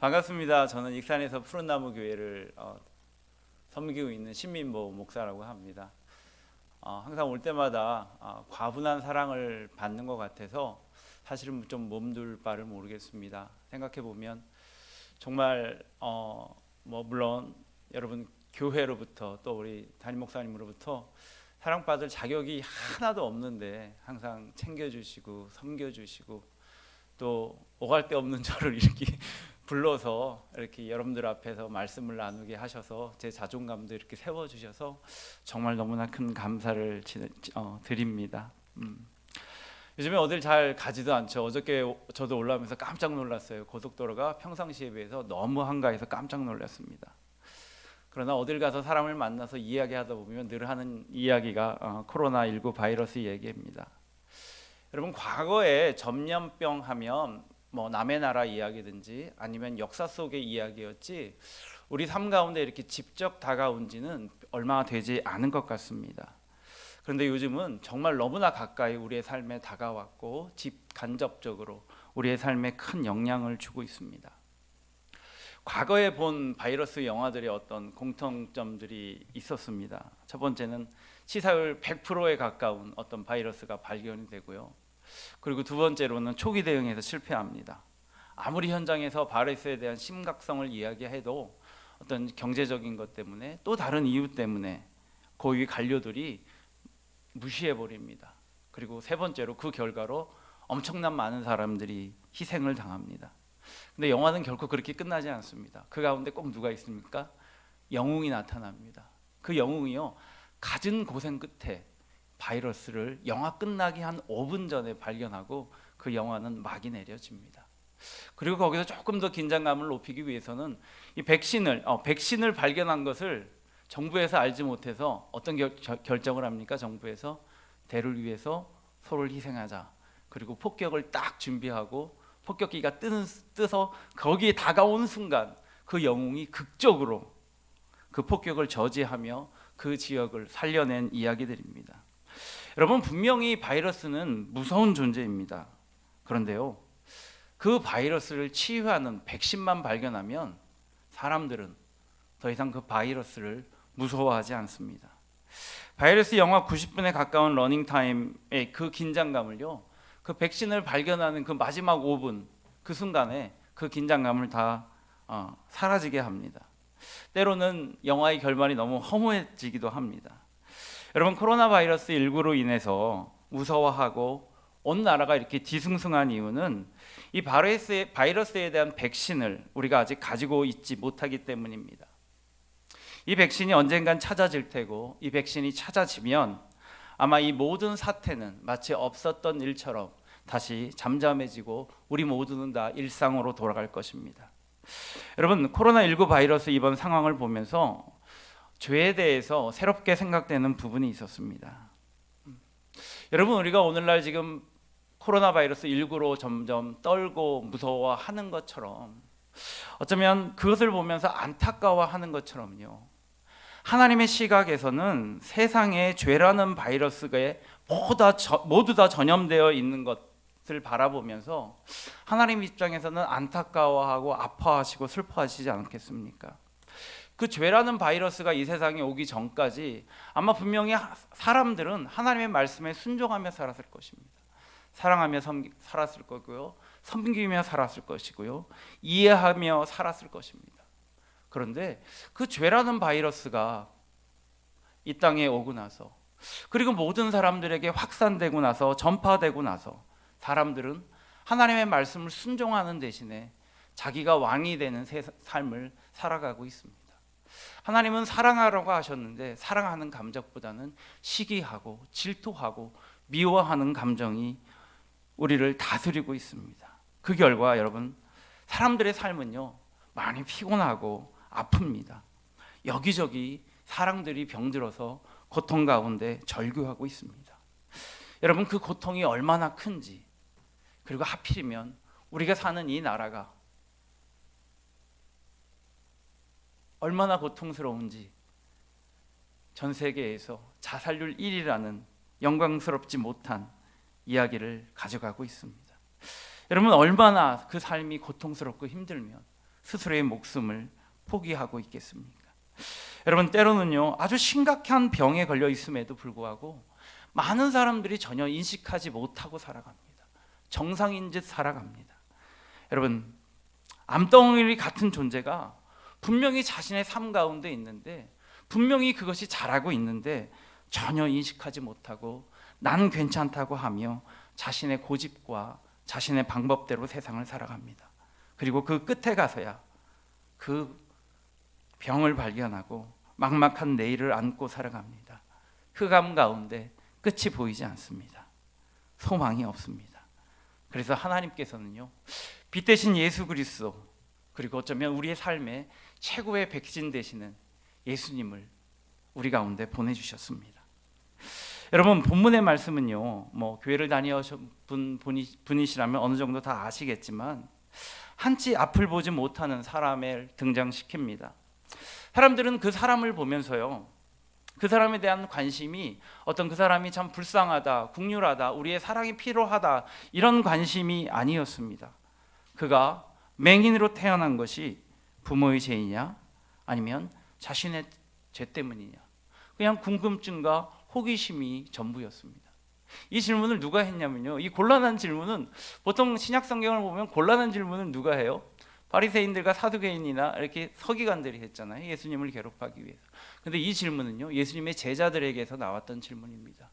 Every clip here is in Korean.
반갑습니다. 저는 익산에서 푸른나무 교회를 섬기고 있는 신민보 목사라고 합니다. 항상 올 때마다 과분한 사랑을 받는 것 같아서 사실은 좀 몸둘 바를 모르겠습니다. 생각해 보면 정말 물론 여러분 교회로부터 또 우리 담임 목사님으로부터 사랑받을 자격이 하나도 없는데 항상 챙겨주시고 섬겨주시고 또 오갈 데 없는 저를 이렇게 불러서 이렇게 여러분들 앞에서 말씀을 나누게 하셔서 제 자존감도 이렇게 세워주셔서 정말 너무나 큰 감사를 드립니다. 요즘에 어딜 잘 가지도 않죠. 어저께 저도 올라오면서 깜짝 놀랐어요. 고속도로가 평상시에 비해서 너무 한가해서 깜짝 놀랐습니다. 그러나 어딜 가서 사람을 만나서 이야기하다 보면 늘 하는 이야기가 코로나19 바이러스 얘기입니다. 여러분, 과거에 전염병 하면 남의 나라 이야기든지 아니면 역사 속의 이야기였지 우리 삶 가운데 이렇게 직접 다가온 지는 얼마 되지 않은 것 같습니다. 그런데 요즘은 정말 너무나 가까이 우리의 삶에 다가왔고 간접적으로 우리의 삶에 큰 영향을 주고 있습니다. 과거에 본 바이러스 영화들의 어떤 공통점들이 있었습니다. 첫 번째는 치사율 100%에 가까운 어떤 바이러스가 발견이 되고요. 그리고 두 번째로는 초기 대응에서 실패합니다. 아무리 현장에서 바이러스에 대한 심각성을 이야기해도 어떤 경제적인 것 때문에 또 다른 이유 때문에 고위 관료들이 무시해 버립니다. 그리고 세 번째로 그 결과로 엄청난 많은 사람들이 희생을 당합니다. 근데 영화는 결코 그렇게 끝나지 않습니다. 그 가운데 꼭 누가 있습니까? 영웅이 나타납니다. 그 영웅이요, 갖은 고생 끝에 바이러스를 영화 끝나기 한 5분 전에 발견하고 그 영화는 막이 내려집니다. 그리고 거기서 조금 더 긴장감을 높이기 위해서는 이 백신을 발견한 것을 정부에서 알지 못해서 어떤 결정을 합니까? 정부에서 대를 위해서 소를 희생하자. 그리고 폭격을 딱 준비하고 폭격기가 뜨서 거기에 다가온 순간 그 영웅이 극적으로 그 폭격을 저지하며 그 지역을 살려낸 이야기들입니다. 여러분, 분명히 바이러스는 무서운 존재입니다. 그런데요, 그 바이러스를 치유하는 백신만 발견하면 사람들은 더 이상 그 바이러스를 무서워하지 않습니다. 바이러스 영하 90분에 가까운 러닝타임의 그 긴장감을요, 그 백신을 발견하는 그 마지막 5분 그 순간에 그 긴장감을 다 사라지게 합니다. 때로는 영화의 결말이 너무 허무해지기도 합니다. 여러분, 코로나 바이러스 19로 인해서 무서워하고 온 나라가 이렇게 뒤숭숭한 이유는 이 바이러스에 대한 백신을 우리가 아직 가지고 있지 못하기 때문입니다. 이 백신이 언젠간 찾아질 테고 이 백신이 찾아지면 아마 이 모든 사태는 마치 없었던 일처럼 다시 잠잠해지고 우리 모두는 다 일상으로 돌아갈 것입니다. 여러분, 코로나19 바이러스 이번 상황을 보면서 죄에 대해서 새롭게 생각되는 부분이 있었습니다. 여러분, 우리가 오늘날 지금 코로나 바이러스 19로 점점 떨고 무서워하는 것처럼 어쩌면 그것을 보면서 안타까워하는 것처럼요, 하나님의 시각에서는 세상에 죄라는 바이러스가 모두 다 전염되어 있는 것을 바라보면서 하나님 입장에서는 안타까워하고 아파하시고 슬퍼하시지 않겠습니까? 그 죄라는 바이러스가 이 세상에 오기 전까지 아마 분명히 사람들은 하나님의 말씀에 순종하며 살았을 것입니다. 사랑하며 살았을 거고요, 섬기며 살았을 것이고요, 이해하며 살았을 것입니다. 그런데 그 죄라는 바이러스가 이 땅에 오고 나서, 그리고 모든 사람들에게 확산되고 나서, 전파되고 나서 사람들은 하나님의 말씀을 순종하는 대신에 자기가 왕이 되는 삶을 살아가고 있습니다. 하나님은 사랑하라고 하셨는데 사랑하는 감정보다는 시기하고 질투하고 미워하는 감정이 우리를 다스리고 있습니다. 그 결과 여러분, 사람들의 삶은요, 많이 피곤하고 아픕니다. 여기저기 사람들이 병들어서 고통 가운데 절규하고 있습니다. 여러분, 그 고통이 얼마나 큰지, 그리고 하필이면 우리가 사는 이 나라가 얼마나 고통스러운지 전 세계에서 자살률 1위라는 영광스럽지 못한 이야기를 가져가고 있습니다. 여러분, 얼마나 그 삶이 고통스럽고 힘들면 스스로의 목숨을 포기하고 있겠습니까? 여러분, 때로는요, 아주 심각한 병에 걸려 있음에도 불구하고 많은 사람들이 전혀 인식하지 못하고 살아갑니다. 정상인 듯 살아갑니다. 여러분, 암덩어리 같은 존재가 분명히 자신의 삶 가운데 있는데, 분명히 그것이 잘하고 있는데 전혀 인식하지 못하고 난 괜찮다고 하며 자신의 고집과 자신의 방법대로 세상을 살아갑니다. 그리고 그 끝에 가서야 그 병을 발견하고 막막한 내일을 안고 살아갑니다. 흑암 가운데 끝이 보이지 않습니다. 소망이 없습니다. 그래서 하나님께서는요, 빛 대신 예수 그리스도, 그리고 어쩌면 우리의 삶의 최고의 백신 되시는 예수님을 우리 가운데 보내주셨습니다. 여러분, 본문의 말씀은요, 교회를 다녀오신 분이시라면 어느 정도 다 아시겠지만 한치 앞을 보지 못하는 사람을 등장시킵니다. 사람들은 그 사람을 보면서요, 그 사람에 대한 관심이 어떤 그 사람이 참 불쌍하다, 국률하다, 우리의 사랑이 필요하다, 이런 관심이 아니었습니다. 그가 맹인으로 태어난 것이 부모의 죄이냐 아니면 자신의 죄 때문이냐, 그냥 궁금증과 호기심이 전부였습니다. 이 질문을 누가 했냐면요, 이 곤란한 질문은 보통 신약 성경을 보면 곤란한 질문은 누가 해요? 바리새인들과 사두개인이나 이렇게 서기관들이 했잖아요, 예수님을 괴롭히기 위해서. 근데 이 질문은요, 예수님의 제자들에게서 나왔던 질문입니다.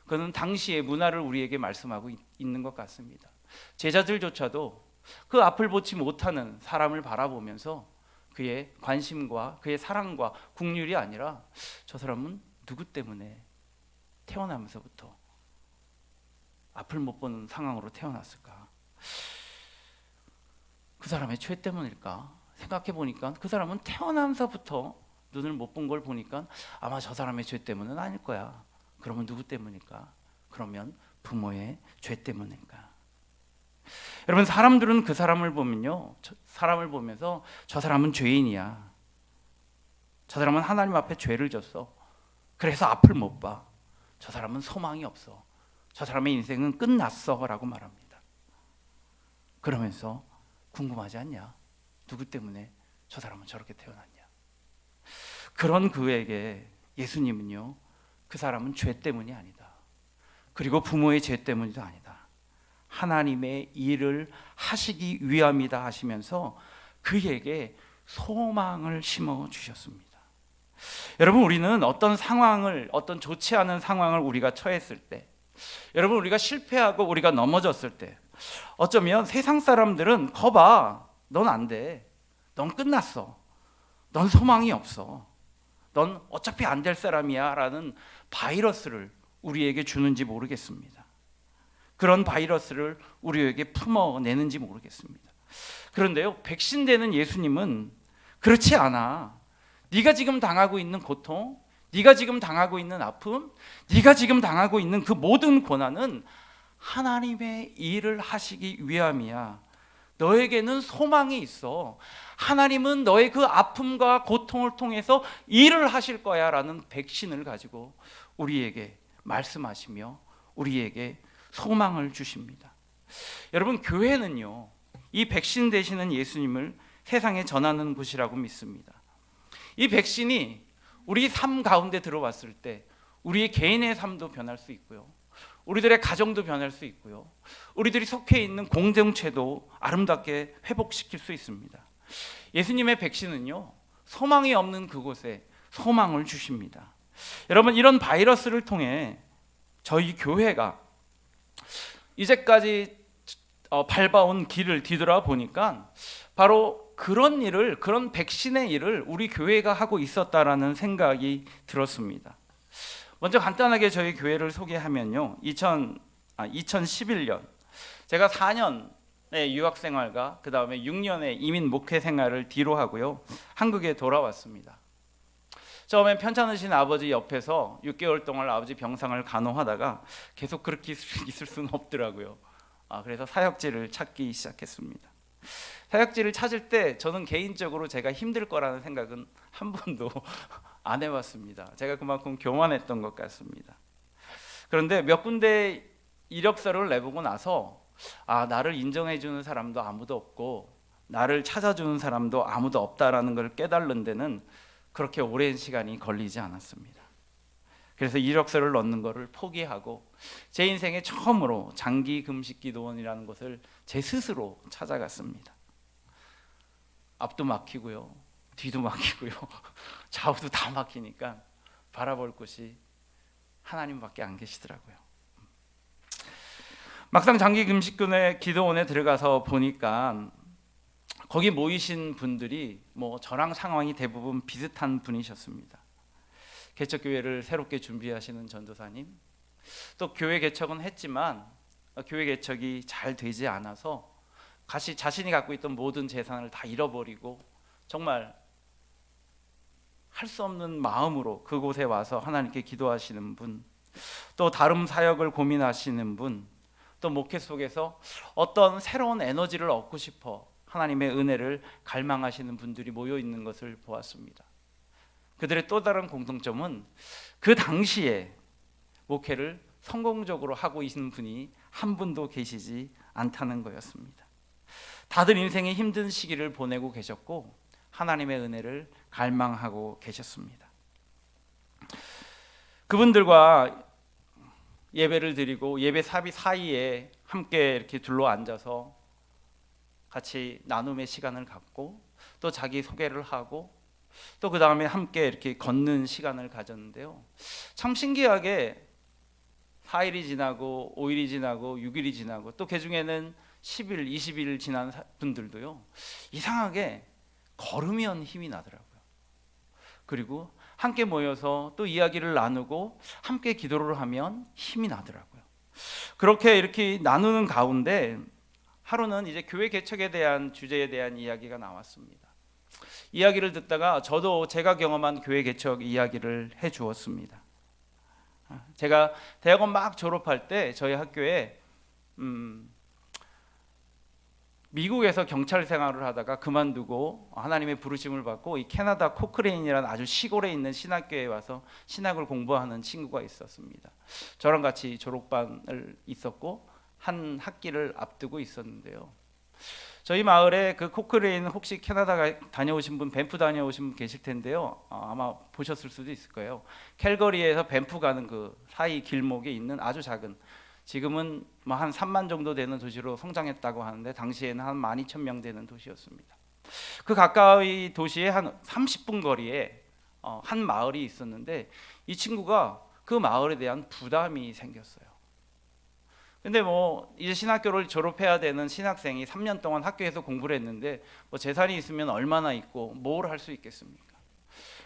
그는 당시의 문화를 우리에게 말씀하고 있는 것 같습니다. 제자들조차도 그 앞을 보지 못하는 사람을 바라보면서 그의 관심과 그의 사랑과 국률이 아니라 저 사람은 누구 때문에 태어나면서부터 앞을 못 보는 상황으로 태어났을까? 그 사람의 죄 때문일까? 생각해 보니까 그 사람은 태어나면서부터 눈을 못 본 걸 보니까 아마 저 사람의 죄 때문은 아닐 거야. 그러면 누구 때문일까? 그러면 부모의 죄 때문일까? 여러분, 사람들은 그 사람을 보면요, 사람을 보면서 저 사람은 죄인이야, 저 사람은 하나님 앞에 죄를 졌어, 그래서 앞을 못 봐, 저 사람은 소망이 없어, 저 사람의 인생은 끝났어 라고 말합니다. 그러면서 궁금하지 않냐? 누구 때문에 저 사람은 저렇게 태어났냐? 그런 그에게 예수님은요, 그 사람은 죄 때문이 아니다, 그리고 부모의 죄 때문이도 아니다, 하나님의 일을 하시기 위함이다 하시면서 그에게 소망을 심어 주셨습니다. 여러분, 우리는 어떤 상황을, 어떤 좋지 않은 상황을 우리가 처했을 때, 여러분, 우리가 실패하고 우리가 넘어졌을 때, 어쩌면 세상 사람들은 거봐, 넌 안 돼, 넌 끝났어, 넌 소망이 없어, 넌 어차피 안 될 사람이야 라는 바이러스를 우리에게 주는지 모르겠습니다. 그런 바이러스를 우리에게 품어내는지 모르겠습니다. 그런데요, 백신되는 예수님은 그렇지 않아. 네가 지금 당하고 있는 고통, 네가 지금 당하고 있는 아픔, 네가 지금 당하고 있는 그 모든 고난은 하나님의 일을 하시기 위함이야. 너에게는 소망이 있어. 하나님은 너의 그 아픔과 고통을 통해서 일을 하실 거야 라는 백신을 가지고 우리에게 말씀하시며 우리에게 소망을 주십니다. 여러분, 교회는요, 이 백신 되시는 예수님을 세상에 전하는 곳이라고 믿습니다. 이 백신이 우리 삶 가운데 들어왔을 때 우리의 개인의 삶도 변할 수 있고요, 우리들의 가정도 변할 수 있고요, 우리들이 속해 있는 공동체도 아름답게 회복시킬 수 있습니다. 예수님의 백신은요, 소망이 없는 그곳에 소망을 주십니다. 여러분, 이런 바이러스를 통해 저희 교회가 이제까지 밟아온 길을 뒤돌아 보니까 바로 그런 일을, 그런 백신의 일을 우리 교회가 하고 있었다라는 생각이 들었습니다. 먼저 간단하게 저희 교회를 소개하면요, 2011년 제가 4년의 유학생활과 그 다음에 6년의 이민 목회 생활을 뒤로 하고요, 한국에 돌아왔습니다. 처음엔 편찮으신 아버지 옆에서 6개월 동안 아버지 병상을 간호하다가 계속 그렇게 있을 수는 없더라고요. 그래서 사역지를 찾기 시작했습니다. 사역지를 찾을 때 저는 개인적으로 제가 힘들 거라는 생각은 한 번도 안 해봤습니다. 제가 그만큼 교만했던 것 같습니다. 그런데 몇 군데 이력서를 내보고 나서 나를 인정해 주는 사람도 아무도 없고 나를 찾아주는 사람도 아무도 없다라는 걸 깨달는 데는 그렇게 오랜 시간이 걸리지 않았습니다. 그래서 이력서를 넣는 것을 포기하고 제 인생에 처음으로 장기 금식 기도원이라는 곳을 제 스스로 찾아갔습니다. 앞도 막히고요, 뒤도 막히고요, 좌우도 다 막히니까 바라볼 곳이 하나님밖에 안 계시더라고요. 막상 장기 금식군의 기도원에 들어가서 보니까 거기 모이신 분들이 저랑 상황이 대부분 비슷한 분이셨습니다. 개척교회를 새롭게 준비하시는 전도사님, 또 교회 개척은 했지만 교회 개척이 잘 되지 않아서 자신이 갖고 있던 모든 재산을 다 잃어버리고 정말 할 수 없는 마음으로 그곳에 와서 하나님께 기도하시는 분, 또 다른 사역을 고민하시는 분, 또 목회 속에서 어떤 새로운 에너지를 얻고 싶어 하나님의 은혜를 갈망하시는 분들이 모여 있는 것을 보았습니다. 그들의 또 다른 공통점은 그 당시에 목회를 성공적으로 하고 있는 분이 한 분도 계시지 않다는 거였습니다. 다들 인생의 힘든 시기를 보내고 계셨고 하나님의 은혜를 갈망하고 계셨습니다. 그분들과 예배를 드리고 예배 사이에 함께 이렇게 둘러 앉아서 같이 나눔의 시간을 갖고 또 자기 소개를 하고 또 그 다음에 함께 이렇게 걷는 시간을 가졌는데요, 참 신기하게 4일이 지나고 5일이 지나고 6일이 지나고 또 그 중에는 10일, 20일 지난 분들도요, 이상하게 걸으면 힘이 나더라고요. 그리고 함께 모여서 또 이야기를 나누고 함께 기도를 하면 힘이 나더라고요. 그렇게 이렇게 나누는 가운데 하루는 이제 교회 개척에 대한 주제에 대한 이야기가 나왔습니다. 이야기를 듣다가 저도 제가 경험한 교회 개척 이야기를 해 주었습니다. 제가 대학원 막 졸업할 때 저희 학교에 미국에서 경찰 생활을 하다가 그만두고 하나님의 부르심을 받고 이 캐나다 코크레인이라는 아주 시골에 있는 신학교에 와서 신학을 공부하는 친구가 있었습니다. 저랑 같이 졸업반을 있었고 한 학기를 앞두고 있었는데요, 저희 마을에 그 코크레인, 혹시 캐나다 다녀오신 분, 밴프 다녀오신 분 계실 텐데요, 아마 보셨을 수도 있을 거예요. 캘거리에서 밴프 가는 그 사이 길목에 있는 아주 작은, 지금은 한 3만 정도 되는 도시로 성장했다고 하는데 당시에는 한 12,000명 되는 도시였습니다. 그 가까이 도시에 한 30분 거리에 한 마을이 있었는데 이 친구가 그 마을에 대한 부담이 생겼어요. 근데 이제 신학교를 졸업해야 되는 신학생이 3년 동안 학교에서 공부를 했는데 재산이 있으면 얼마나 있고 뭘 할 수 있겠습니까?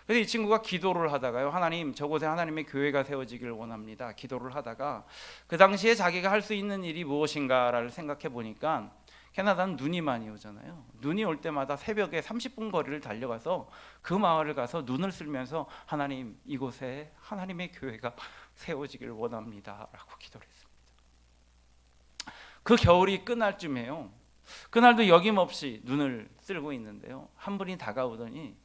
그래서 이 친구가 기도를 하다가요, 하나님, 저곳에 하나님의 교회가 세워지기를 원합니다. 기도를 하다가 그 당시에 자기가 할 수 있는 일이 무엇인가를 생각해 보니까 캐나다는 눈이 많이 오잖아요. 눈이 올 때마다 새벽에 30분 거리를 달려가서 그 마을을 가서 눈을 쓸면서 하나님, 이곳에 하나님의 교회가 세워지기를 원합니다 라고 기도를 했습니다. 그 겨울이 끝날 쯤에요, 그날도 여김없이 눈을 쓸고 있는데요, 한 분이 다가오더니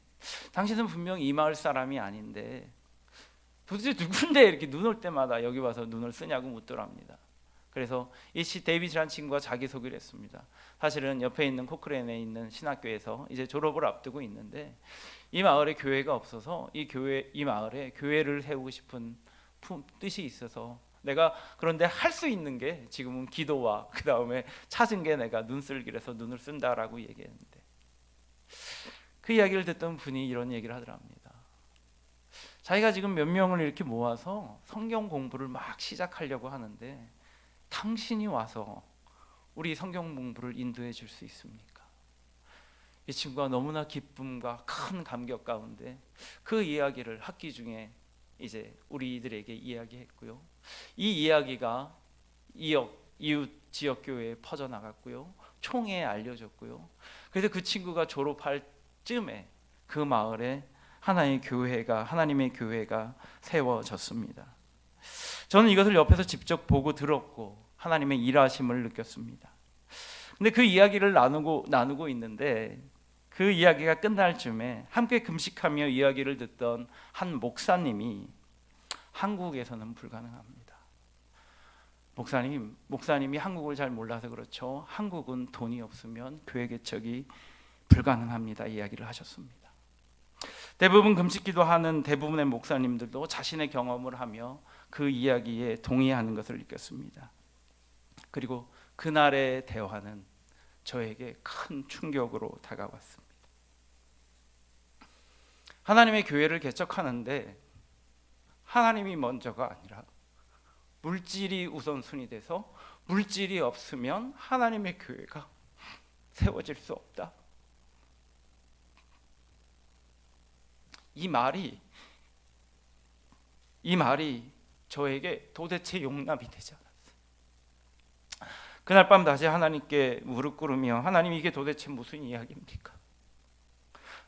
당신은 분명 이 마을 사람이 아닌데 도대체 누군데 이렇게 눈 올 때마다 여기 와서 눈을 쓰냐고 묻더랍니다. 그래서 이 데이빗이라는 친구가 자기소개를 했습니다. 사실은 옆에 있는 코크레인에 있는 신학교에서 이제 졸업을 앞두고 있는데 이 마을에 교회가 없어서 이 마을에 교회를 세우고 싶은 뜻이 있어서 내가 그런데 할 수 있는 게 지금은 기도와 그 다음에 찾은 게 내가 눈쓸기라서 눈을 쓴다라고 얘기했는데, 그 이야기를 듣던 분이 이런 얘기를 하더랍니다. 자기가 지금 몇 명을 이렇게 모아서 성경 공부를 막 시작하려고 하는데 당신이 와서 우리 성경 공부를 인도해 줄 수 있습니까? 이 친구가 너무나 기쁨과 큰 감격 가운데 그 이야기를 학기 중에 이제 우리들에게 이야기했고요, 이 이야기가 이웃 지역 교회에 퍼져나갔고요, 총회에 알려졌고요. 그래서 그 친구가 졸업할 쯤에 그 마을에 하나님의 교회가 세워졌습니다. 저는 이것을 옆에서 직접 보고 들었고 하나님의 일하심을 느꼈습니다. 근데 그 이야기를 나누고 있는데 그 이야기가 끝날 쯤에 함께 금식하며 이야기를 듣던 한 목사님이 한국에서는 불가능합니다. 목사님이 한국을 잘 몰라서 그렇죠. 한국은 돈이 없으면 교회 개척이 불가능합니다. 이야기를 하셨습니다. 대부분 금식기도하는 대부분의 목사님들도 자신의 경험을 하며 그 이야기에 동의하는 것을 느꼈습니다. 그리고 그날의 대화는 저에게 큰 충격으로 다가왔습니다. 하나님의 교회를 개척하는데 하나님이 먼저가 아니라 물질이 우선순위 돼서 물질이 없으면 하나님의 교회가 세워질 수 없다. 이 말이 저에게 도대체 용납이 되지 않았어요. 그날 밤 다시 하나님께 무릎 꿇으며 하나님, 이게 도대체 무슨 이야기입니까?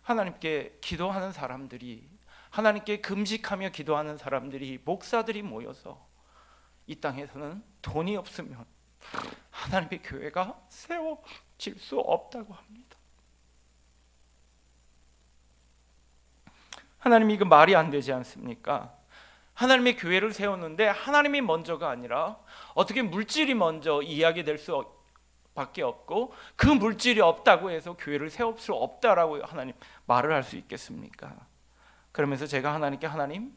하나님께 기도하는 사람들이, 하나님께 금식하며 기도하는 사람들이, 목사들이 모여서 이 땅에서는 돈이 없으면 하나님의 교회가 세워질 수 없다고 합니다. 하나님, 이거 말이 안 되지 않습니까? 하나님의 교회를 세우는데 하나님이 먼저가 아니라 어떻게 물질이 먼저 이야기될 수밖에 없고 그 물질이 없다고 해서 교회를 세울 수 없다라고 하나님 말을 할 수 있겠습니까? 그러면서 제가 하나님께, 하나님,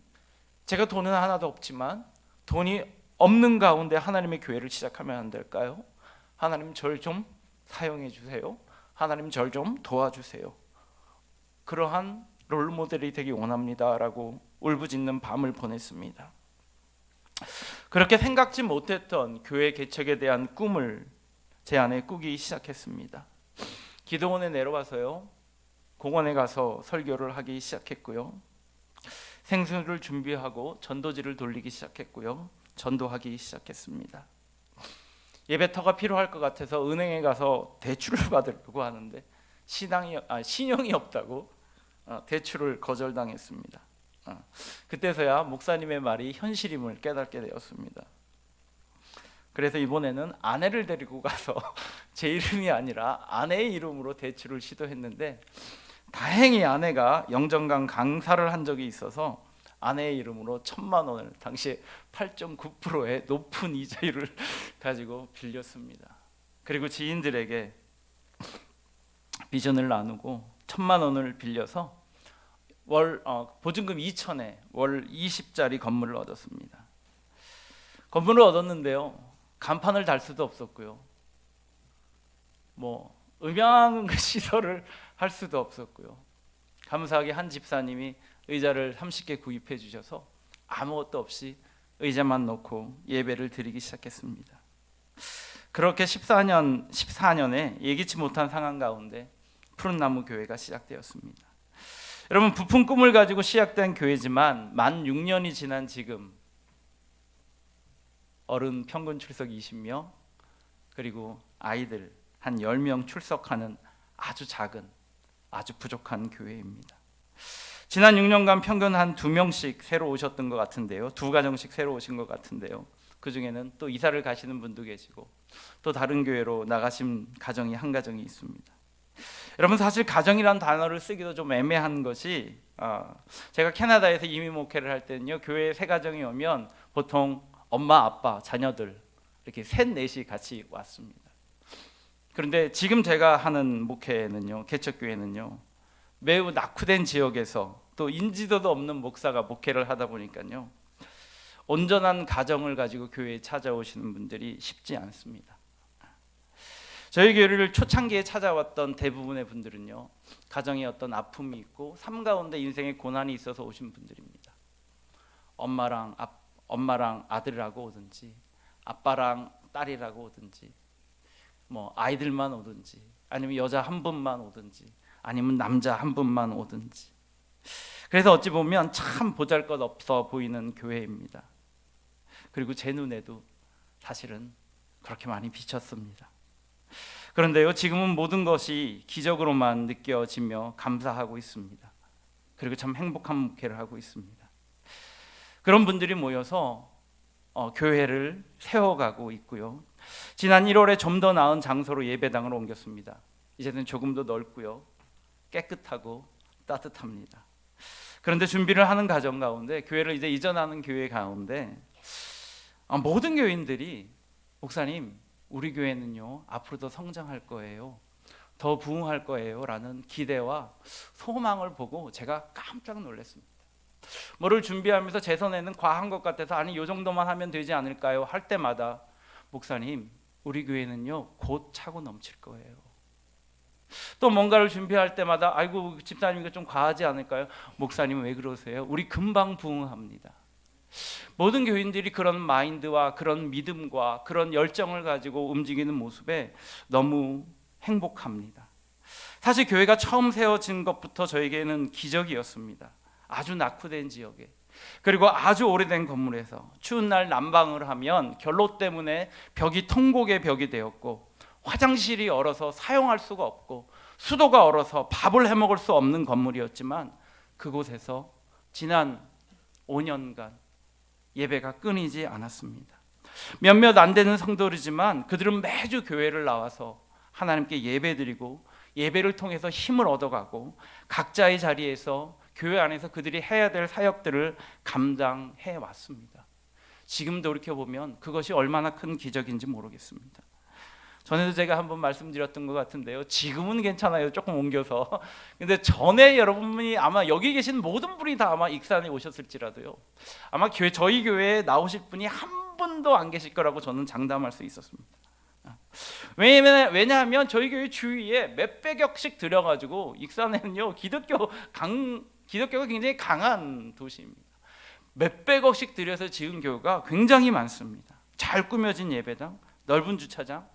제가 돈은 하나도 없지만 돈이 없는 가운데 하나님의 교회를 시작하면 안 될까요? 하나님, 절 좀 사용해 주세요. 하나님, 절 좀 도와주세요. 그러한 롤모델이 되기 원합니다라고 울부짖는 밤을 보냈습니다. 그렇게 생각지 못했던 교회 개척에 대한 꿈을 제 안에 꾸기 시작했습니다. 기도원에 내려와서요, 공원에 가서 설교를 하기 시작했고요, 생수를 준비하고 전도지를 돌리기 시작했고요, 전도하기 시작했습니다. 예배터가 필요할 것 같아서 은행에 가서 대출을 받으려고 하는데 신용이 없다고 대출을 거절당했습니다. 그때서야 목사님의 말이 현실임을 깨닫게 되었습니다. 그래서 이번에는 아내를 데리고 가서 제 이름이 아니라 아내의 이름으로 대출을 시도했는데 다행히 아내가 영정강 강사를 한 적이 있어서 아내의 이름으로 1,000만 원을, 당시에 8.9%의 높은 이자율을 가지고 빌렸습니다. 그리고 지인들에게 비전을 나누고 1,000만 원을 빌려서 보증금 2천에 월 20짜리 건물을 얻었습니다. 건물을 얻었는데요, 간판을 달 수도 없었고요, 음향 시설을 할 수도 없었고요. 감사하게 한 집사님이 의자를 30개 구입해 주셔서 아무것도 없이 의자만 놓고 예배를 드리기 시작했습니다. 그렇게 14년에 예기치 못한 상황 가운데 푸른나무 교회가 시작되었습니다. 여러분, 부푼 꿈을 가지고 시작된 교회지만 만 6년이 지난 지금 어른 평균 출석 20명, 그리고 아이들 한 10명 출석하는 아주 작은, 아주 부족한 교회입니다. 지난 6년간 평균 한 2명씩 새로 오셨던 것 같은데요, 2가정씩 새로 오신 것 같은데요, 그 중에는 또 이사를 가시는 분도 계시고 또 다른 교회로 나가신 가정이 한 가정이 있습니다. 여러분, 사실 가정이란 단어를 쓰기도 좀 애매한 것이, 제가 캐나다에서 이민 목회를 할 때는요, 교회에 새 가정이 오면 보통 엄마, 아빠, 자녀들 이렇게 셋, 넷이 같이 왔습니다. 그런데 지금 제가 하는 목회는요, 개척교회는요, 매우 낙후된 지역에서 또 인지도도 없는 목사가 목회를 하다 보니까요, 온전한 가정을 가지고 교회에 찾아오시는 분들이 쉽지 않습니다. 저희 교회를 초창기에 찾아왔던 대부분의 분들은요, 가정에 어떤 아픔이 있고 삶 가운데 인생의 고난이 있어서 오신 분들입니다. 엄마랑 아들이라고 오든지, 아빠랑 딸이라고 오든지, 아이들만 오든지, 아니면 여자 한 분만 오든지, 아니면 남자 한 분만 오든지. 그래서 어찌 보면 참 보잘것없어 보이는 교회입니다. 그리고 제 눈에도 사실은 그렇게 많이 비쳤습니다. 그런데요, 지금은 모든 것이 기적으로만 느껴지며 감사하고 있습니다. 그리고 참 행복한 목회를 하고 있습니다. 그런 분들이 모여서 교회를 세워가고 있고요, 지난 1월에 좀 더 나은 장소로 예배당을 옮겼습니다. 이제는 조금 더 넓고요, 깨끗하고 따뜻합니다. 그런데 준비를 하는 과정 가운데, 교회를 이제 이전하는 교회 가운데 모든 교인들이 목사님, 우리 교회는요 앞으로도 성장할 거예요, 더 부흥할 거예요 라는 기대와 소망을 보고 제가 깜짝 놀랐습니다. 뭐를 준비하면서 제 손에는 과한 것 같아서 아니 요 정도만 하면 되지 않을까요 할 때마다 목사님, 우리 교회는요 곧 차고 넘칠 거예요. 또 뭔가를 준비할 때마다 아이고 집사님 이거 좀 과하지 않을까요? 목사님 왜 그러세요? 우리 금방 부흥합니다. 모든 교인들이 그런 마인드와 그런 믿음과 그런 열정을 가지고 움직이는 모습에 너무 행복합니다. 사실 교회가 처음 세워진 것부터 저에게는 기적이었습니다. 아주 낙후된 지역에, 그리고 아주 오래된 건물에서 추운 날 난방을 하면 결로 때문에 벽이 통곡의 벽이 되었고, 화장실이 얼어서 사용할 수가 없고, 수도가 얼어서 밥을 해먹을 수 없는 건물이었지만, 그곳에서 지난 5년간 예배가 끊이지 않았습니다. 몇몇 안 되는 성도이지만 그들은 매주 교회를 나와서 하나님께 예배드리고 예배를 통해서 힘을 얻어가고 각자의 자리에서 교회 안에서 그들이 해야 될 사역들을 감당해 왔습니다. 지금 돌이켜보면 그것이 얼마나 큰 기적인지 모르겠습니다. 전에도 제가 한번 말씀드렸던 것 같은데요, 지금은 괜찮아요, 조금 옮겨서. 근데 전에 여러분이 아마 여기 계신 모든 분이 다 아마 익산에 오셨을지라도요, 아마 저희 교회에 나오실 분이 한 분도 안 계실 거라고 저는 장담할 수 있었습니다. 왜냐하면 저희 교회 주위에 몇백억씩 들여가지고, 익산에는요 기독교가 굉장히 강한 도시입니다. 몇백억씩 들여서 지은 교회가 굉장히 많습니다. 잘 꾸며진 예배당, 넓은 주차장,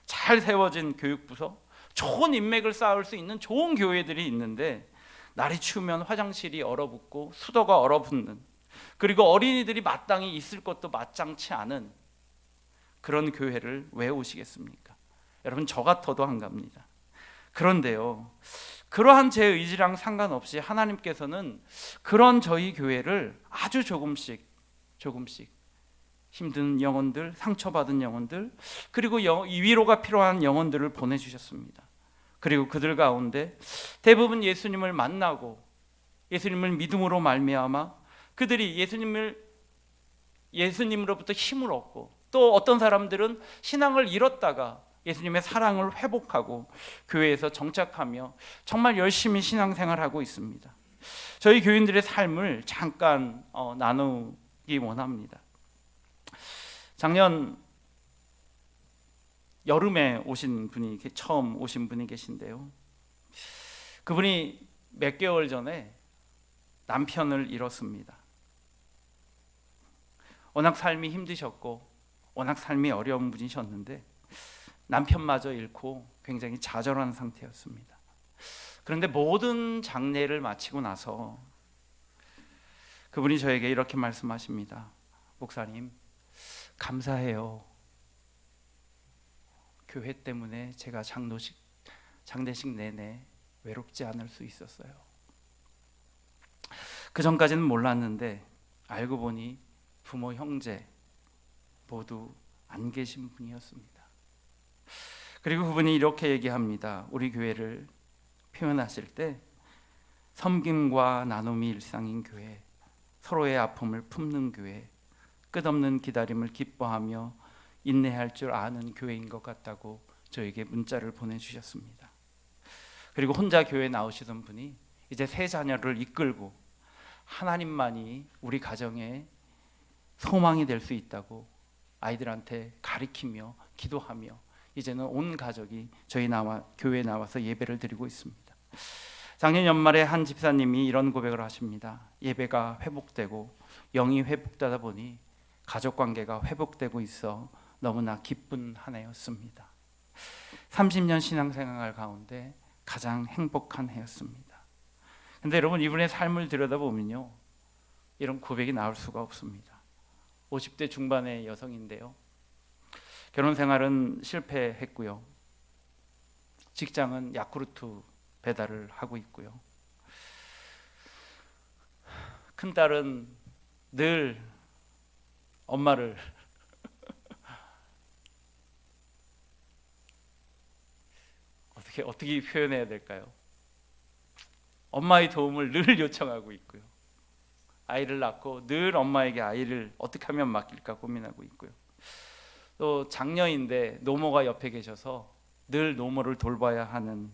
잘 세워진 교육부서, 좋은 인맥을 쌓을 수 있는 좋은 교회들이 있는데, 날이 추우면 화장실이 얼어붙고 수도가 얼어붙는, 그리고 어린이들이 마땅히 있을 것도 마땅치 않은 그런 교회를 왜 오시겠습니까? 여러분, 저 같아도 안 갑니다. 그런데요, 그러한 제 의지랑 상관없이 하나님께서는 그런 저희 교회를 아주 조금씩 힘든 영혼들, 상처받은 영혼들, 그리고 위로가 필요한 영혼들을 보내주셨습니다. 그리고 그들 가운데 대부분 예수님을 만나고 예수님을 믿음으로 말미암아 그들이 예수님으로부터 힘을 얻고, 또 어떤 사람들은 신앙을 잃었다가 예수님의 사랑을 회복하고 교회에서 정착하며 정말 열심히 신앙생활하고 있습니다. 저희 교인들의 삶을 잠깐 나누기 원합니다. 작년 여름에 처음 오신 분이 계신데요, 그분이 몇 개월 전에 남편을 잃었습니다. 워낙 삶이 힘드셨고 워낙 삶이 어려운 분이셨는데 남편마저 잃고 굉장히 좌절한 상태였습니다. 그런데 모든 장례를 마치고 나서 그분이 저에게 이렇게 말씀하십니다. 목사님, 감사해요. 교회 때문에 제가 장례식 내내 외롭지 않을 수 있었어요. 그 전까지는 몰랐는데 알고 보니 부모, 형제 모두 안 계신 분이었습니다. 그리고 그분이 이렇게 얘기합니다. 우리 교회를 표현하실 때 섬김과 나눔이 일상인 교회, 서로의 아픔을 품는 교회, 끝없는 기다림을 기뻐하며 인내할 줄 아는 교회인 것 같다고 저에게 문자를 보내주셨습니다. 그리고 혼자 교회 나오시던 분이 이제 세 자녀를 이끌고 하나님만이 우리 가정의 소망이 될 수 있다고 아이들한테 가르치며 기도하며 이제는 온 가족이 저희 교회에 나와서 예배를 드리고 있습니다. 작년 연말에 한 집사님이 이런 고백을 하십니다. 예배가 회복되고 영이 회복되다 보니 가족관계가 회복되고 있어 너무나 기쁜 한 해였습니다. 30년 신앙생활 가운데 가장 행복한 해였습니다. 근데 여러분, 이분의 삶을 들여다보면요, 이런 고백이 나올 수가 없습니다. 50대 중반의 여성인데요, 결혼 생활은 실패했고요, 직장은 야쿠르트 배달을 하고 있고요, 큰딸은 늘 엄마를 어떻게 표현해야 될까요? 엄마의 도움을 늘 요청하고 있고요, 아이를 낳고 늘 엄마에게 아이를 어떻게 하면 맡길까 고민하고 있고요, 또 장녀인데 노모가 옆에 계셔서 늘 노모를 돌봐야 하는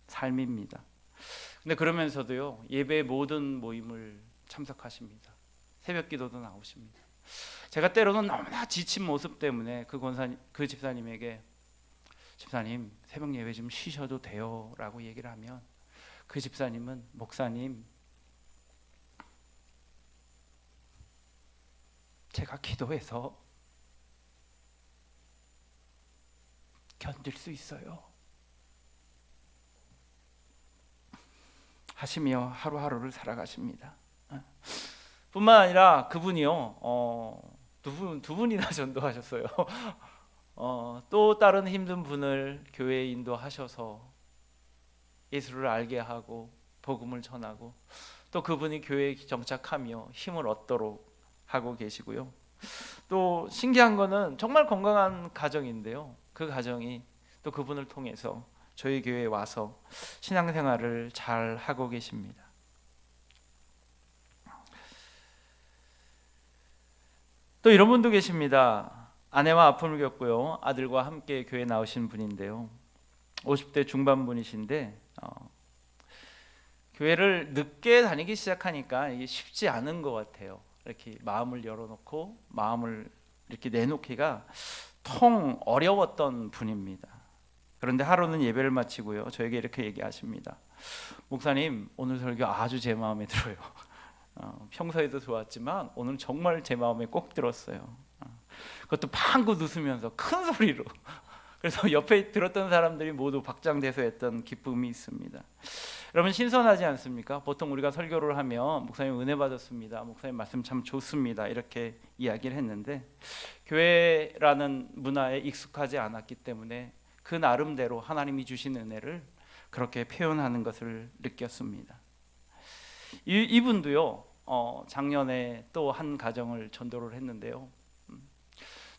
삶입니다. 근데 그러면서도요, 예배 모든 모임을 참석하십니다. 새벽 기도도 나오십니다. 제가 때로는 너무나 지친 모습 때문에 그 집사님에게 집사님 새벽 예배 좀 쉬셔도 돼요 라고 얘기를 하면 그 집사님은 목사님 제가 기도해서 견딜 수 있어요 하시며 하루하루를 살아가십니다. 뿐만 아니라 그분이요 두 분이나 전도하셨어요. 또 다른 힘든 분을 교회에 인도하셔서 예수를 알게 하고 복음을 전하고 또 그분이 교회에 정착하며 힘을 얻도록 하고 계시고요. 또 신기한 거는 정말 건강한 가정인데요, 그 가정이 또 그분을 통해서 저희 교회에 와서 신앙생활을 잘 하고 계십니다. 또 이런 분도 계십니다. 아내와 아픔을 겪고요, 아들과 함께 교회에 나오신 분인데요, 50대 중반분이신데 교회를 늦게 다니기 시작하니까 이게 쉽지 않은 것 같아요. 이렇게 마음을 열어놓고 마음을 이렇게 내놓기가 통 어려웠던 분입니다. 그런데 하루는 예배를 마치고요, 저에게 이렇게 얘기하십니다. 목사님, 오늘 설교 아주 제 마음에 들어요. 평소에도 좋았지만 오늘 정말 제 마음에 꼭 들었어요. 그것도 방긋 웃으면서 큰 소리로. 그래서 옆에 들었던 사람들이 모두 박장대소했던 기쁨이 있습니다. 여러분, 신선하지 않습니까? 보통 우리가 설교를 하면 목사님 은혜 받았습니다, 목사님 말씀 참 좋습니다, 이렇게 이야기를 했는데 교회라는 문화에 익숙하지 않았기 때문에 그 나름대로 하나님이 주신 은혜를 그렇게 표현하는 것을 느꼈습니다. 이분도요, 작년에 또 한 가정을 전도를 했는데요,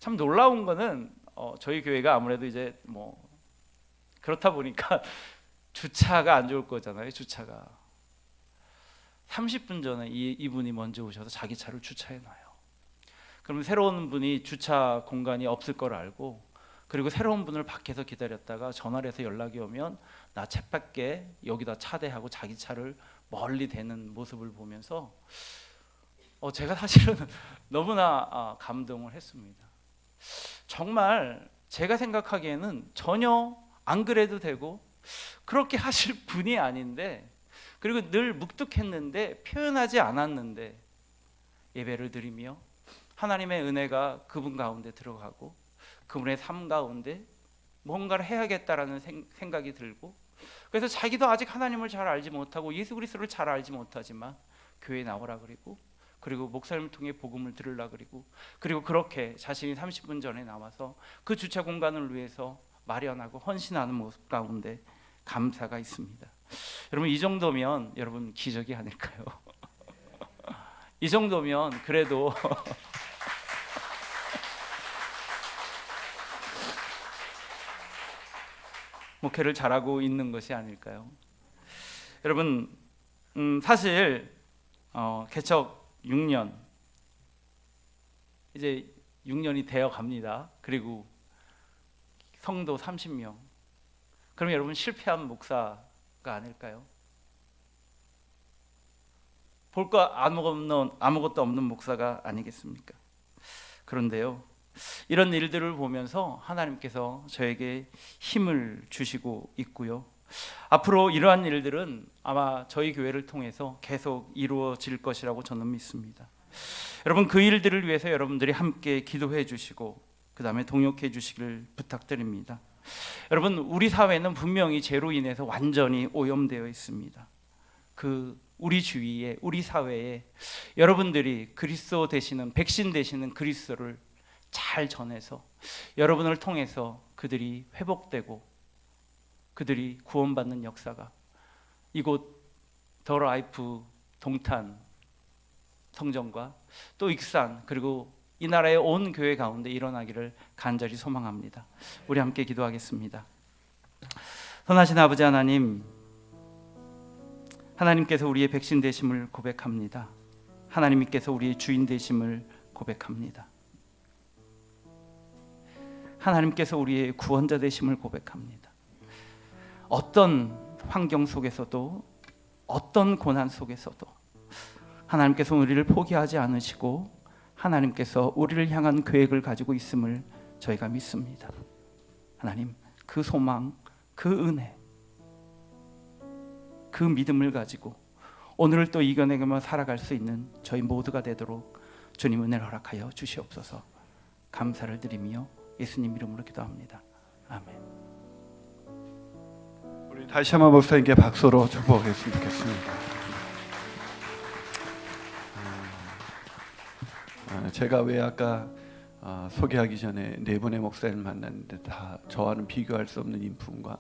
참 놀라운 거는 저희 교회가 아무래도 이제 뭐 그렇다 보니까 주차가 안 좋을 거잖아요. 주차가 30분 전에 이분이 먼저 오셔서 자기 차를 주차해 놔요. 그럼 새로운 분이 주차 공간이 없을 걸 알고, 그리고 새로운 분을 밖에서 기다렸다가 전화를 해서 연락이 오면 나 챗밖에 여기다 차대하고 자기 차를 멀리 대는 모습을 보면서 제가 사실은 너무나 감동을 했습니다. 정말 제가 생각하기에는 전혀 안 그래도 되고 그렇게 하실 분이 아닌데, 그리고 늘 묵뚝했는데 표현하지 않았는데 예배를 드리며 하나님의 은혜가 그분 가운데 들어가고 그분의 삶 가운데 뭔가를 해야겠다라는 생각이 들고, 그래서 자기도 아직 하나님을 잘 알지 못하고 예수 그리스도를 잘 알지 못하지만 교회에 나오라 그리고 목사님을 통해 복음을 들으라 그리고 그렇게 자신이 30분 전에 나와서 그 주차 공간을 위해서 마련하고 헌신하는 모습 가운데 감사가 있습니다. 여러분, 이 정도면 여러분 기적이 아닐까요? 이 정도면 그래도 목회를 잘하고 있는 것이 아닐까요? 여러분, 사실 개척 6년, 이제 6년이 되어 갑니다. 그리고 성도 30명. 그럼 여러분, 실패한 목사가 아닐까요? 볼 거 아무것도 없는 목사가 아니겠습니까? 그런데요, 이런 일들을 보면서 하나님께서 저에게 힘을 주시고 있고요, 앞으로 이러한 일들은 아마 저희 교회를 통해서 계속 이루어질 것이라고 저는 믿습니다. 여러분, 그 일들을 위해서 여러분들이 함께 기도해 주시고 그 다음에 동역해 주시길 부탁드립니다. 여러분, 우리 사회는 분명히 죄로 인해서 완전히 오염되어 있습니다. 우리 주위에, 우리 사회에 여러분들이 그리스도 되시는, 백신 되시는 그리스도를 잘 전해서 여러분을 통해서 그들이 회복되고 그들이 구원받는 역사가 이곳 더 라이프 동탄 성전과 또 익산 그리고 이 나라의 온 교회 가운데 일어나기를 간절히 소망합니다. 우리 함께 기도하겠습니다. 선하신 아버지 하나님, 하나님께서 우리의 백신 되심을 고백합니다. 하나님께서 우리의 주인 되심을 고백합니다. 하나님께서 우리의 구원자 되심을 고백합니다. 어떤 환경 속에서도 어떤 고난 속에서도 하나님께서 우리를 포기하지 않으시고 하나님께서 우리를 향한 계획을 가지고 있음을 저희가 믿습니다. 하나님, 그 소망, 그 은혜, 그 믿음을 가지고 오늘을 또 이겨내며 살아갈 수 있는 저희 모두가 되도록 주님 은혜를 허락하여 주시옵소서. 감사를 드리며 예수님 이름으로 기도합니다. 아멘. 우리 다시 한번 목사님께 박수로 축복했으면 좋겠습니다. 제가 왜 아까 소개하기 전에 네 분의 목사님을 만났는데 다 저와는 비교할 수 없는 인품과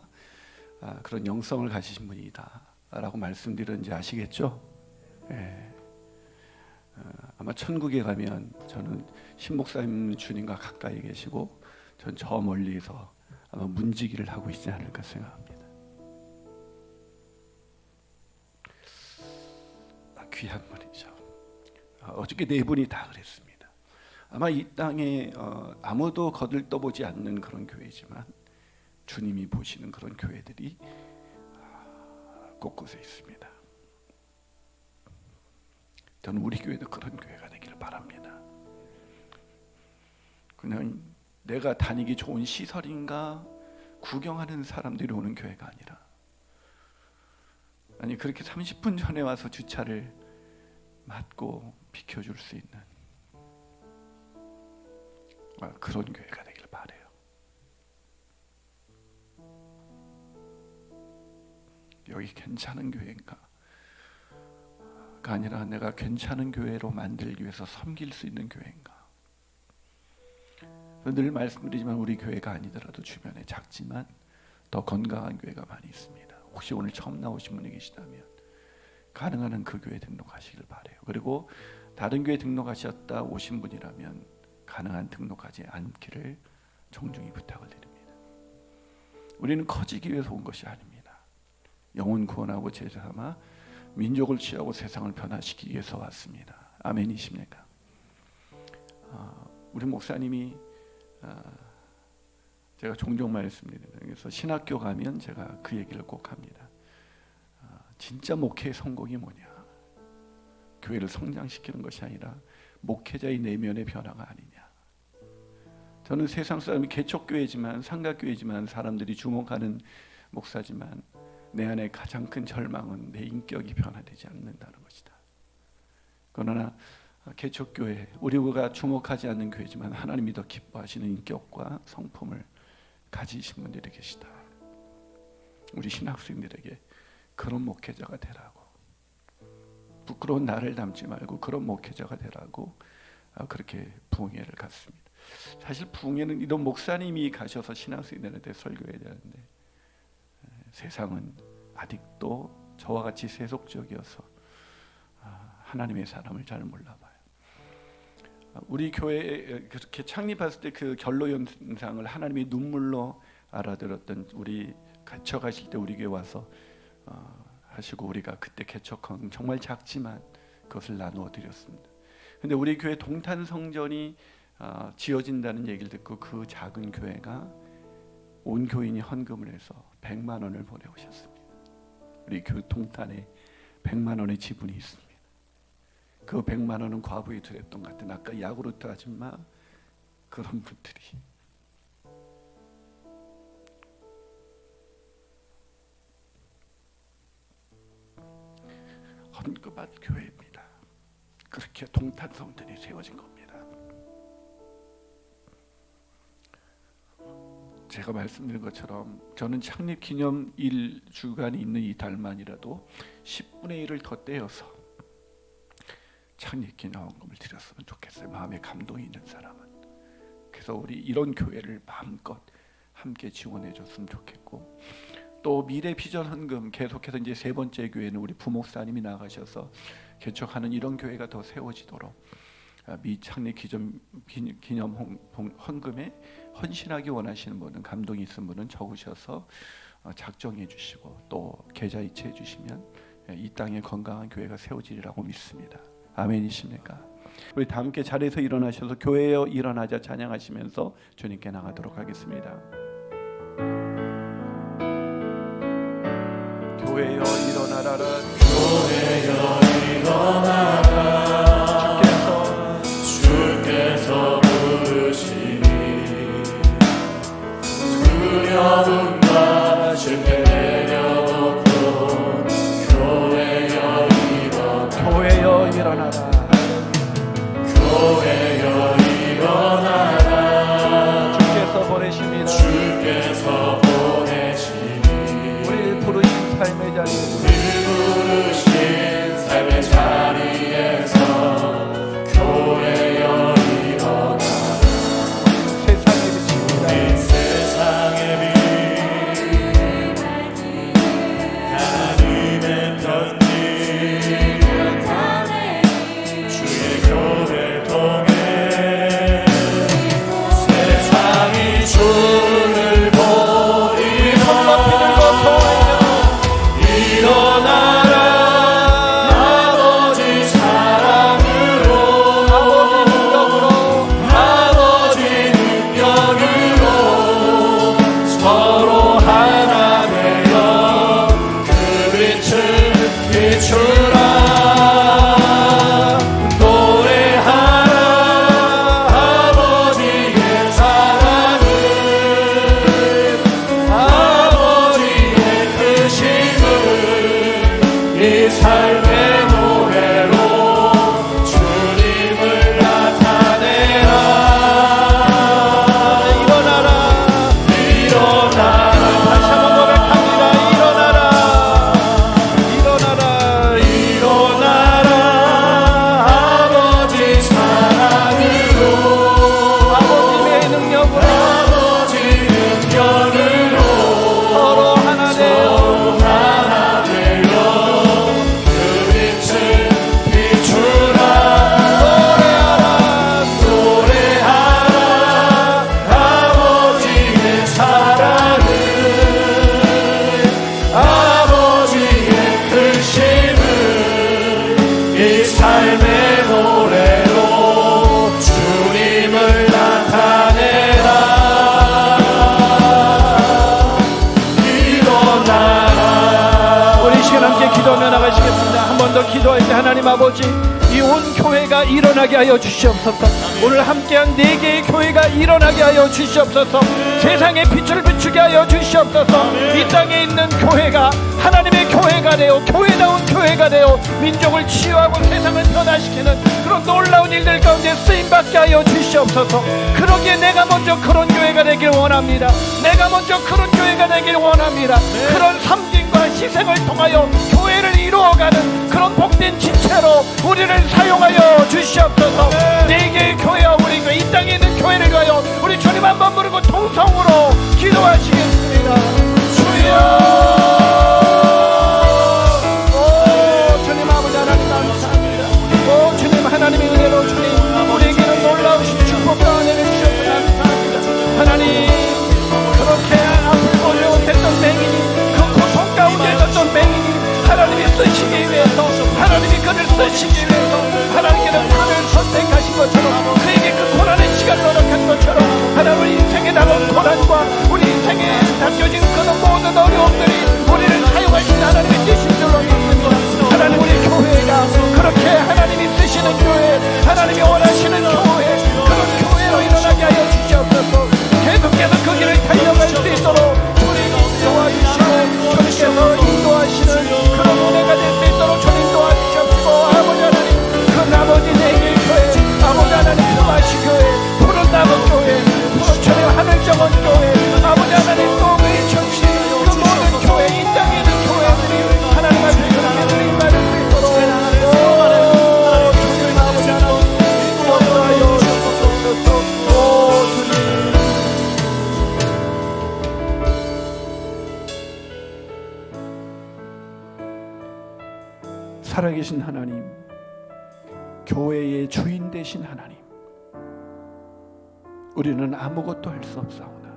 그런 영성을 가지신 분이다라고 말씀드렸는지 아시겠죠? 예. 아마 천국에 가면 저는 신 목사님 주님과 가까이 계시고 전 저 멀리서 아마 문지기를 하고 있지 않을까 생각합니다. 귀한 분이죠. 어저께 네 분이 다 그랬습니다. 아마 이 땅에 아무도 거들떠보지 않는 그런 교회지만 주님이 보시는 그런 교회들이 곳곳에 있습니다. 저는 우리 교회도 그런 교회가 되기를 바랍니다. 그냥 내가 다니기 좋은 시설인가 구경하는 사람들이 오는 교회가 아니라, 아니 그렇게 30분 전에 와서 주차를 맡고 비켜줄 수 있는 그런 교회가 되길 바래요. 여기 괜찮은 교회인가? 가 아니라 내가 괜찮은 교회로 만들기 위해서 섬길 수 있는 교회인가? 늘 말씀드리지만 우리 교회가 아니더라도 주변에 작지만 더 건강한 교회가 많이 있습니다. 혹시 오늘 처음 나오신 분이 계시다면 가능한 한 그 교회 등록하시길 바래요. 그리고 다른 교회 등록하셨다 오신 분이라면 가능한 등록하지 않기를 정중히 부탁을 드립니다. 우리는 커지기 위해서 온 것이 아닙니다. 영혼 구원하고 제자 삼아 민족을 취하고 세상을 변화시키기 위해서 왔습니다. 아멘이십니까? 우리 목사님이 제가 종종 말씀드립니다. 그래서 신학교 가면 제가 그 얘기를 꼭 합니다. 진짜 목회의 성공이 뭐냐? 교회를 성장시키는 것이 아니라 목회자의 내면의 변화가 아니냐. 저는 세상 사람이 개척교회지만 삼각교회지만 사람들이 주목하는 목사지만 내 안에 가장 큰 절망은 내 인격이 변화되지 않는다는 것이다. 그러나 개척교회, 우리가 주목하지 않는 교회지만 하나님이 더 기뻐하시는 인격과 성품을 가지신 분들이 계시다. 우리 신학생들에게 그런 목회자가 되라고, 부끄러운 나를 담지 말고 그런 목회자가 되라고 그렇게 부흥회를 갔습니다. 사실 부흥회는 이런 목사님이 가셔서 신학생들한테 설교해야 되는데 세상은 아직도 저와 같이 세속적이어서 하나님의 사람을 잘 몰라봐요. 우리 교회 그렇게 창립했을 때 그 결로 현상을 하나님의 눈물로 알아들었던 우리 개척하실 때 우리 교회 와서 하시고 우리가 그때 개척한 정말 작지만 그것을 나누어 드렸습니다. 근데 우리 교회 동탄 성전이 지어진다는 얘기를 듣고 그 작은 교회가 온 교인이 헌금을 해서 100만 원을 보내오셨습니다. 우리 교회 동탄에 100만 원의 지분이 있습니다. 그 100만 원은 과부에 드렸던 것 같은 아까 야구르트 아줌마 그런 분들이 헌금한 교회입니다. 그렇게 동탄 성전이 세워진 겁니다. 제가 말씀드린 것처럼 저는 창립 기념 1주간이 있는 이 달만이라도 10분의 1을 더 떼어서 창립 기념원금을 드렸으면 좋겠어요. 마음에 감동이 있는 사람은. 그래서 우리 이런 교회를 마음껏 함께 지원해 줬으면 좋겠고, 또 미래 비전 헌금 계속해서 이제 세 번째 교회는 우리 부목사님이 나가셔서 개척하는 이런 교회가 더 세워지도록 미 창립 기념 헌금에 헌신하기 원하시는 분은, 감동이 있는 분은 적으셔서 작정해 주시고 또 계좌 이체해 주시면 이 땅에 건강한 교회가 세워지리라고 믿습니다. 아멘이십니까? 우리 다 함께 자리에서 일어나셔서 교회여 일어나자 찬양하시면서 주님께 나가도록 하겠습니다. 교회여 일어나라, 교회여 일어나라, 주께서 부르시니 두려움과 실패 내려놓고 교회여 일어나라, 교회여 일어나라, 주께서 보내십니다. 주께서 보내시니 우리 부르신 삶의 자리, 부르신 삶의 자리에서 교회여 일어나라. 세상에 비칩니다. 이 세상의 빛 하나님의 편지 주의 교회 통해 세상이 주를 보리라. 일어나라 아버지 사랑으로 아버지 능력으로 서로 하나 되어 그 빛을 비추라. 노래하라 아버지의 사랑을 아버지의 크심을 이 삶의 노래로 주님을 나타내라. 일어나라 일어나라 다시 한번 고백합니다. 일어나라, 일어나라, 일어나라 아버지 사랑으로 아버지의 능력으로 아버지 능력으로 서로 하나 되어 하나 되어 그 빛을 비추라. 노래하라 아버지의 사랑을 아버지의 크심을 이 삶의 노래로 주님을 나타내라. 일어나라. 우리 시간 함께 기도하며 나가시겠습니다. 한 번 더 기도할 때 하나님 아버지, 이 온 교회가 일어나게 하여 주시옵소서. 오늘 함께한 4개의 교회가 일어나게 하여 주시옵소서. 세상의 빛을 비추게 하여 주시옵소서. 이 땅에 있는 교회가 하나님의 교회가 되어 교회다운 교회가 되어 민족을 치유하고 세상을 변화시키는 그런 놀라운 일들 가운데 쓰임받게 하여 주시옵소서. 그러기에 내가 먼저 그런 교회가 되길 원합니다. 내가 먼저 그런 교회가 되길 원합니다. 그런 섬김과 희생을 통하여 교회를 이루어가는 그런 복된 지체로 우리를 사용하여 주시옵소서. 4개의 교회와 우리 이 땅에 있는 교회를 위하여 우리 주님 한번 부르고 통성으로 기도하시겠습니다. 주여, 오 주님 아버지 하나님 감사합니다. 오 주님 하나님의 은혜로 주님 우리에게는 놀라우신 축복과 은혜를 주셔서 감사합니다. 하나님, 그렇게 앞을 보려 못했던 맹인이 그 고통 가운데 있었던 맹인이 하나님이 쓰시기 위해서 하나님이 그를 쓰시기 위해서 하나님께는 그를 선택하신 것처럼 그에게 그 고난의 시간을 허락한 것처럼 하나님 우리 인생에 남은 고난과 우리 인생에 담겨진 그런 모든 어려움들이 우리를 사용하신 하나님의 뜻인 줄로 믿습니다. 하나님 우리 교회가 그렇게 하나님이 쓰시는 교회, 하나님이 원하시는 교회, 그런 교회로 일어나게 하여 주시옵소서. 계속해서 그 길을 달려갈 수 있도록 주님 도와주시고 주님께서 인도하시는 그런 은혜가 될 수 있도록 주님 도와주시옵시고, 아버지 하나님 그 나머지 4개의 교회, 아버지 하나님 금화시 교회, 푸른 나무 교회, 주님 하늘 정원 교회, 아버지 하나님 또 의천시 그 모든 교회, 이 땅에 있는 교회들이 하나님 앞에 그렇게 드림 받을 수 있도록 주님 아버지 하나님 인도하여 주옵소서. 오 주님, 살아계신 하나님, 교회의 주인 되신 하나님, 우리는 아무것도 할 수 없사오나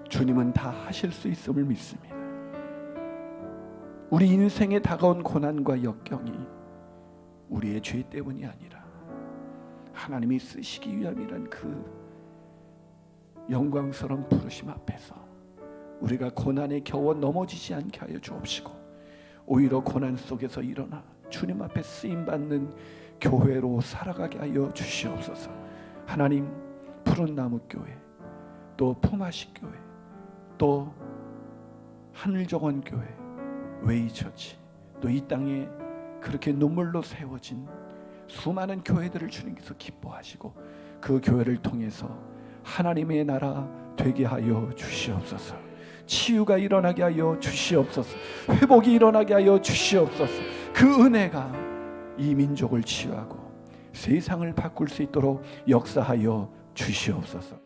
주님은 다 하실 수 있음을 믿습니다. 우리 인생에 다가온 고난과 역경이 우리의 죄 때문이 아니라 하나님이 쓰시기 위함이란 그 영광스러운 부르심 앞에서 우리가 고난에 겨워 넘어지지 않게 하여 주옵시고 오히려 고난 속에서 일어나 주님 앞에 쓰임받는 교회로 살아가게 하여 주시옵소서. 하나님, 푸른나무교회, 또 품앗이 교회, 또 하늘정원 교회, 웨이처치, 또 이 땅에 그렇게 눈물로 세워진 수많은 교회들을 주님께서 기뻐하시고 그 교회를 통해서 하나님의 나라 되게 하여 주시옵소서. 치유가 일어나게 하여 주시옵소서. 회복이 일어나게 하여 주시옵소서. 그 은혜가 이 민족을 치유하고 세상을 바꿀 수 있도록 역사하여 주시옵소서.